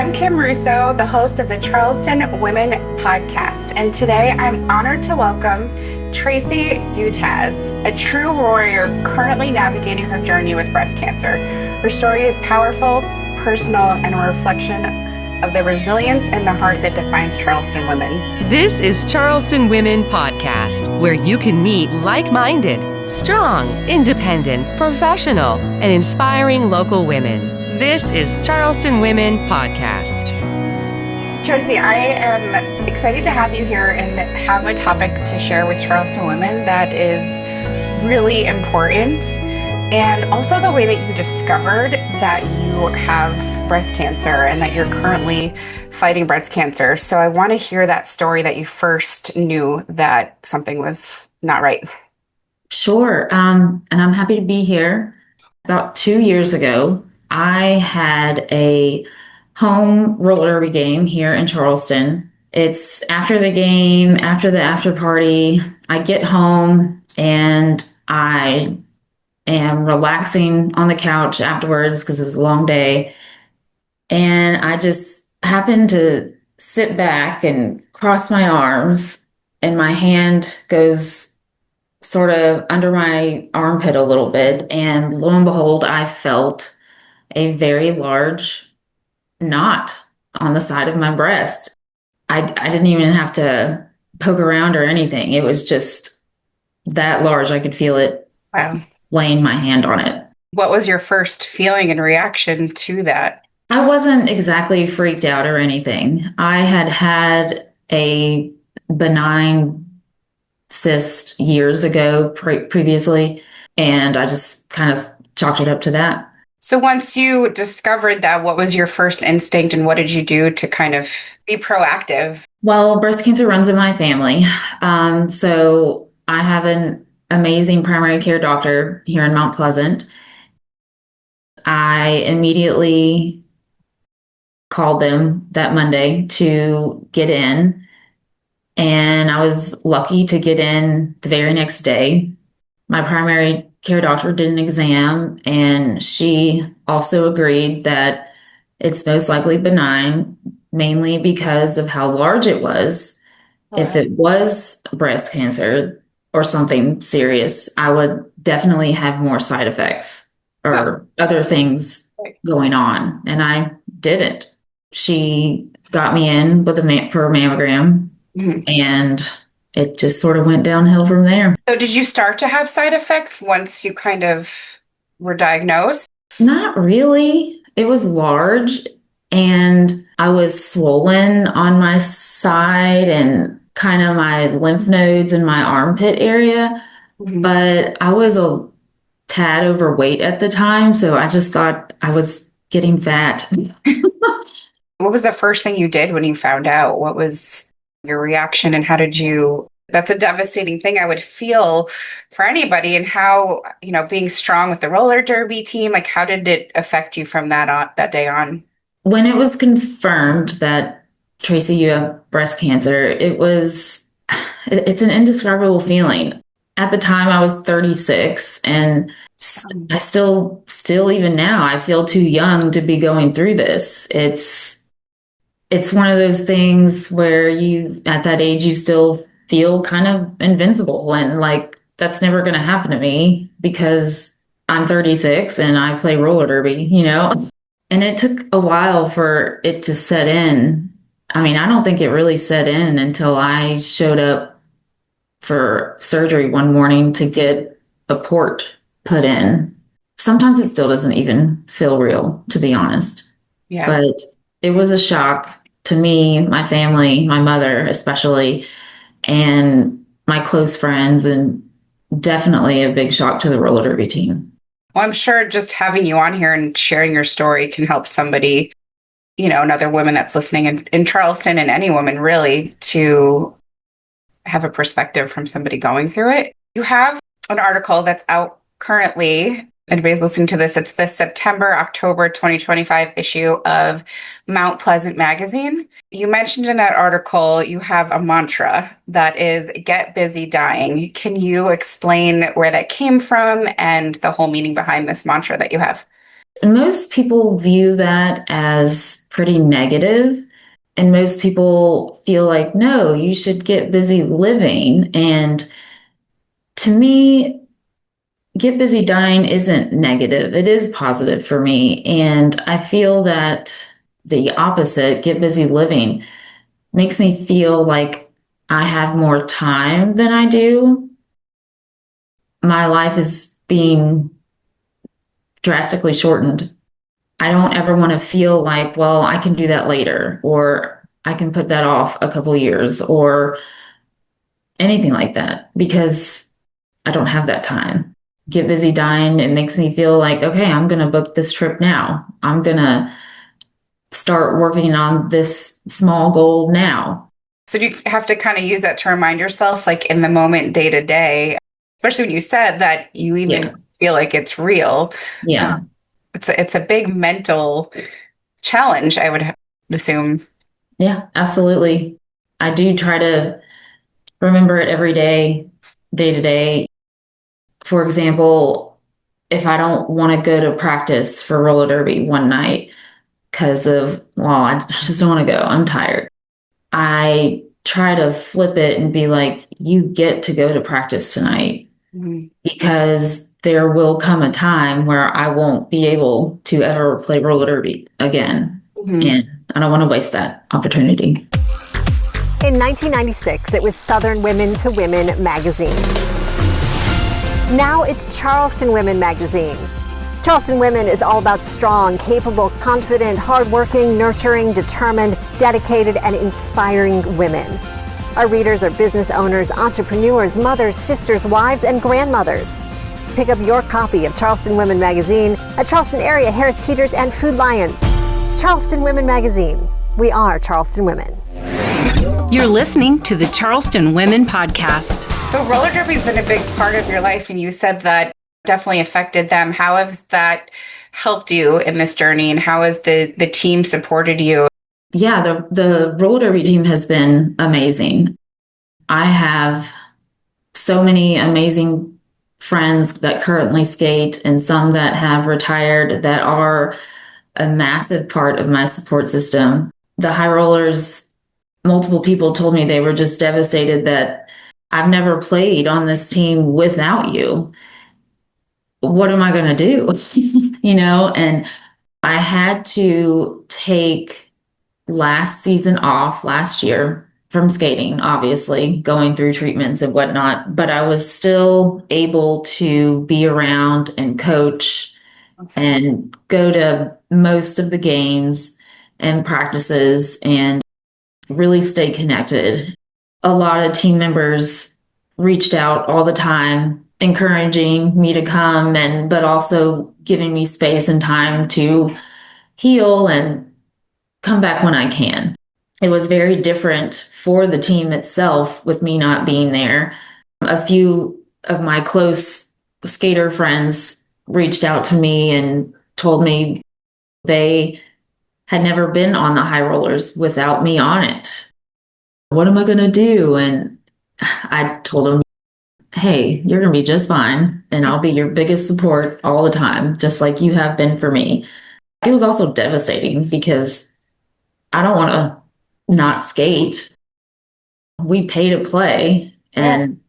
I'm Kim Russo, the host of the Charleston Women podcast, and today I'm honored to welcome Traci Doutaz, a true warrior currently navigating her journey with breast cancer. Her story is powerful, personal, and a reflection of the resilience and the heart that defines Charleston women. This is Charleston Women Podcast, where you can meet like-minded, strong, independent, professional, and inspiring local women. This is Charleston Women Podcast. Traci, I am excited to have you here and have a topic to share with Charleston women that is really important, and also the way that you discovered that you have breast cancer and that you're currently fighting breast cancer. So I want to hear that story that you first knew that something was not right. Sure. And I'm happy to be here. About 2 years ago, I had a home roller derby game here in Charleston. It's after the game, after the after party. I get home and I am relaxing on the couch afterwards because it was a long day. And I just happened to sit back and cross my arms, and my hand goes sort of under my armpit a little bit. And lo and behold, I felt a very large knot on the side of my breast. I didn't even have to poke around or anything. It was just that large. I could feel it. Wow. Laying my hand on it. What was your first feeling and reaction to that? I wasn't exactly freaked out or anything. I had had a benign cyst years ago previously, and I just kind of chalked it up to that. So once you discovered that, what was your first instinct and what did you do to kind of be proactive? Well, breast cancer runs in my family. So I have an amazing primary care doctor here in Mount Pleasant. I immediately called them that Monday to get in, and I was lucky to get in the very next day. My primary care doctor did an exam, and she also agreed that it's most likely benign, mainly because of how large it was. Right. If it was breast cancer or something serious, I would definitely have more side effects or other things going on, and I didn't. She got me in with for a mammogram, and it just sort of went downhill from there. So did you start to have side effects once you kind of were diagnosed? Not really. It was large, and I was swollen on my side and kind of my lymph nodes in my armpit area. But I was a tad overweight at the time, so I just thought I was getting fat. What was the first thing you did when you found out? What was your reaction, and how did you... That's a devastating thing I would feel for anybody. And how, being strong with the roller derby team, like how did it affect you from that day on? When it was confirmed that, Traci, you have breast cancer, it's an indescribable feeling. At the time I was 36, and I still even now, I feel too young to be going through this. It's one of those things where at that age, you still feel kind of invincible, and like that's never going to happen to me because I'm 36 and I play roller derby, And it took a while for it to set in. I mean, I don't think it really set in until I showed up for surgery one morning to get a port put in. Sometimes it still doesn't even feel real, to be honest. Yeah. But it was a shock to me, my family, my mother especially, and my close friends, and definitely a big shock to the roller derby team. Well, I'm sure just having you on here and sharing your story can help somebody, another woman that's listening in Charleston, and any woman really, to have a perspective from somebody going through it. You have an article that's out currently. Anybody's listening to this, it's the September-October 2025 issue of Mount Pleasant magazine. You mentioned in that article you have a mantra that is "Get busy dying." Can you explain where that came from and the whole meaning behind this mantra that you have? Most people view that as pretty negative, and most people feel like, no, you should get busy living. And to me, get busy dying isn't negative. It is positive for me. And I feel that the opposite, get busy living, makes me feel like I have more time than I do. My life is being drastically shortened. I don't ever want to feel like, well, I can do that later, or I can put that off a couple years, or anything like that, because I don't have that time. Get busy dying, it makes me feel like, okay, I'm going to book this trip now. I'm going to start working on this small goal now. So do you have to kind of use that to remind yourself, like in the moment, day to day, especially when you said that you Yeah. even feel like it's real. Yeah. It's a big mental challenge, I would assume. Yeah, absolutely. I do try to remember it every day, day to day. For example, if I don't want to go to practice for roller derby one night because of, well, I just don't want to go, I'm tired. I try to flip it and be like, you get to go to practice tonight Mhm. because there will come a time where I won't be able to ever play roller derby again. Mhm. And I don't want to waste that opportunity. In 1996, it was Southern Women to Women magazine. Now it's Charleston Women magazine. Charleston Women is all about strong, capable, confident, hardworking, nurturing, determined, dedicated, and inspiring women. Our readers are business owners, entrepreneurs, mothers, sisters, wives, and grandmothers. Pick up your copy of Charleston Women magazine at Charleston area Harris Teeters and Food Lions. Charleston Women magazine. We are Charleston Women. You're listening to the Charleston Women Podcast. So roller derby's been a big part of your life, and you said that definitely affected them. How has that helped you in this journey, and how has the team supported you? Yeah, the roller derby team has been amazing. I have so many amazing friends that currently skate and some that have retired that are a massive part of my support system. The high rollers, multiple people told me they were just devastated that I've never played on this team without you. What am I going to do? And I had to take last season off last year from skating, obviously, going through treatments and whatnot, but I was still able to be around and coach and go to most of the games and practices and really stay connected. A lot of team members reached out all the time, encouraging me to come but also giving me space and time to heal and come back when I can. It was very different for the team itself with me not being there. A few of my close skater friends reached out to me and told me they had never been on the high rollers without me on it. What am I going to do? And I told them, hey, you're going to be just fine. And I'll be your biggest support all the time, just like you have been for me. It was also devastating because I don't want to not skate. We pay to play, and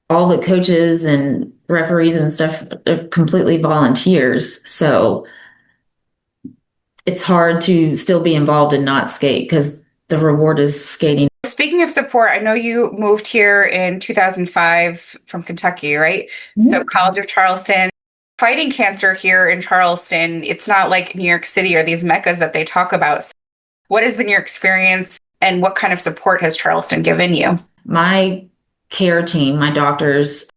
all the coaches and referees and stuff are completely volunteers. So it's hard to still be involved and not skate because the reward is skating. Speaking of support, I know you moved here in 2005 from Kentucky, right? Mhm. So College of Charleston. Fighting cancer here in Charleston, it's not like New York City or these meccas that they talk about. So what has been your experience, and what kind of support has Charleston given you? My care team, my doctors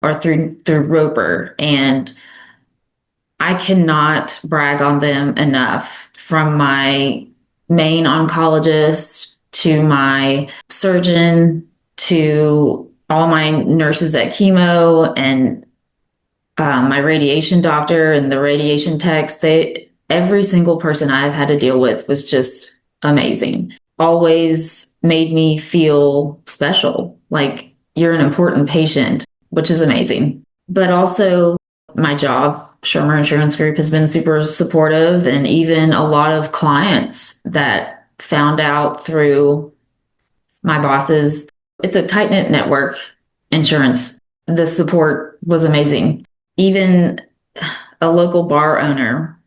are through Roper, and I cannot brag on them enough, from my main oncologist to my surgeon to all my nurses at chemo and my radiation doctor and the radiation techs. Every single person I've had to deal with was just amazing. Always made me feel special, like you're an important patient, which is amazing. But also my job, Shermer Insurance Group has been super supportive, and even a lot of clients that found out through my bosses. It's a tight-knit network, insurance. The support was amazing. Even a local bar owner,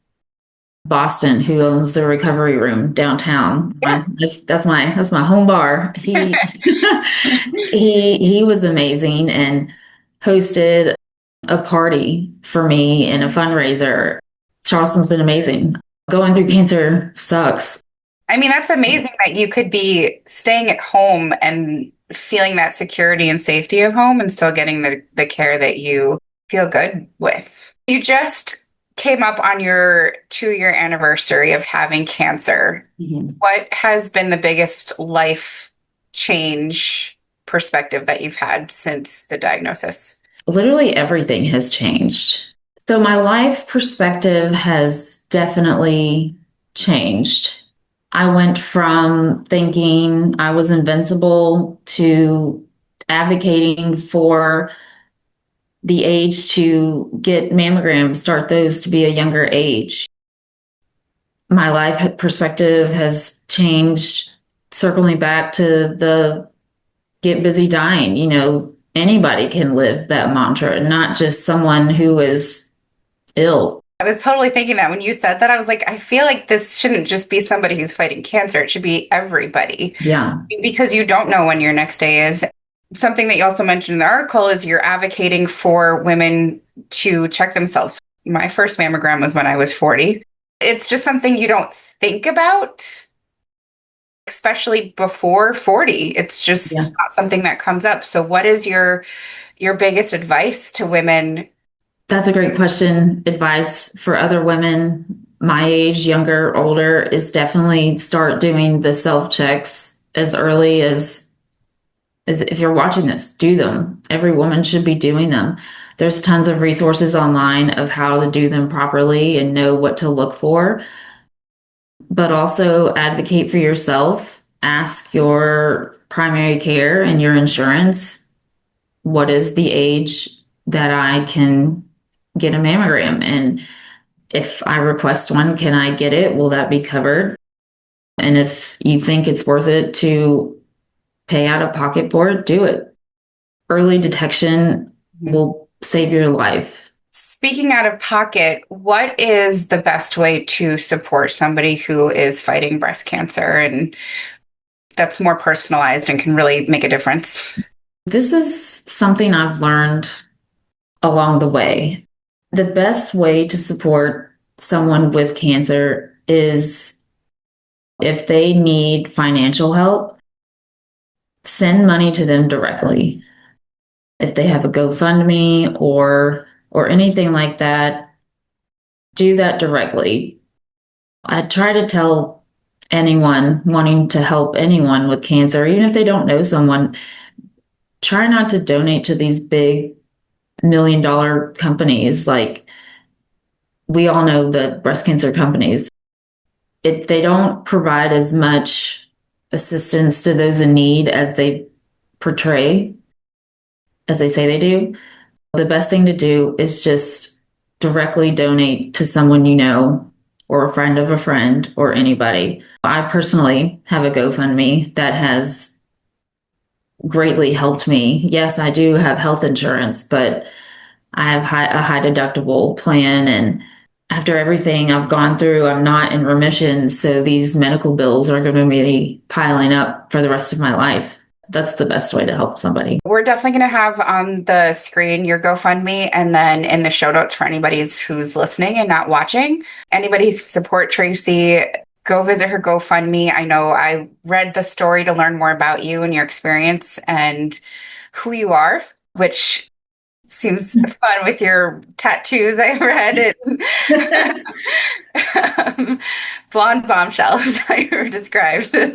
Boston, who owns the Recovery Room downtown. Yeah. That's my home bar. He was amazing and hosted a party for me and a fundraiser. Charleston's been amazing. Going through cancer sucks. I mean, that's amazing that you could be staying at home and feeling that security and safety of home and still getting the care that you feel good with. You just came up on your 2-year anniversary of having cancer. Mhm. What has been the biggest life change perspective that you've had since the diagnosis? Literally everything has changed. So my life perspective has definitely changed. I went from thinking I was invincible to advocating for the age to get mammograms, start those to be a younger age. My life perspective has changed, circling back to the get busy dying. Anybody can live that mantra, not just someone who is ill. I was totally thinking that when you said that, I was like, I feel like this shouldn't just be somebody who's fighting cancer. It should be everybody. Yeah. Because you don't know when your next day is. Something that you also mentioned in the article is you're advocating for women to check themselves. My first mammogram was when I was 40. It's just something you don't think about, especially before 40. It's just not something that comes up. So what is your biggest advice to women? That's a great question. Advice for other women my age, younger, older, is definitely start doing the self checks as early as if you're watching this, do them. Every woman should be doing them. There's tons of resources online of how to do them properly and know what to look for. But also advocate for yourself. Ask your primary care and your insurance, what is the age that I can get a mammogram? And if I request one, can I get it? Will that be covered? And if you think it's worth it to pay out of pocket for it, do it. Early detection will save your life. Speaking out of pocket, what is the best way to support somebody who is fighting breast cancer and that's more personalized and can really make a difference? This is something I've learned along the way. The best way to support someone with cancer is if they need financial help, send money to them directly. If they have a GoFundMe or anything like that, do that directly. I try to tell anyone wanting to help anyone with cancer, even if they don't know someone, try not to donate to these big $1 million companies. Like, we all know the breast cancer companies. They don't provide as much assistance to those in need as they portray, as they say they do. The best thing to do is just directly donate to someone you know, or a friend of a friend, or anybody. I personally have a GoFundMe that has greatly helped me. Yes, I do have health insurance, but I have a high deductible plan, and after everything I've gone through, I'm not in remission. So these medical bills are going to be piling up for the rest of my life. That's the best way to help somebody. We're definitely going to have on the screen your GoFundMe, and then in the show notes for anybody who's listening and not watching. Anybody who can support Traci, go visit her GoFundMe. I know I read the story to learn more about you and your experience and who you are, which seems fun with your tattoos. I read it. Blonde bombshell is how you were described. So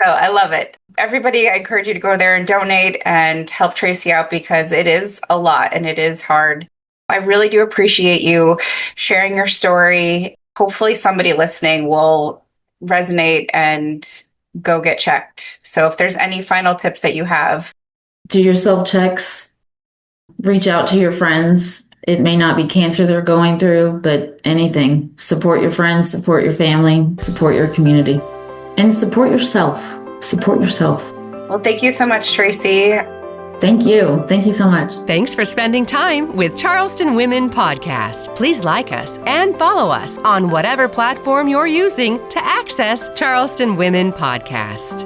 I love it. Everybody, I encourage you to go there and donate and help Traci out because it is a lot and it is hard. I really do appreciate you sharing your story. Hopefully somebody listening will resonate and go get checked. So if there's any final tips that you have. Do your self checks, reach out to your friends. It may not be cancer they're going through, but anything. Support your friends, support your family, support your community, and support yourself. Support yourself. Well, thank you so much, Traci. Thank you. Thank you so much. Thanks for spending time with Charleston Women Podcast. Please like us and follow us on whatever platform you're using to access Charleston Women Podcast.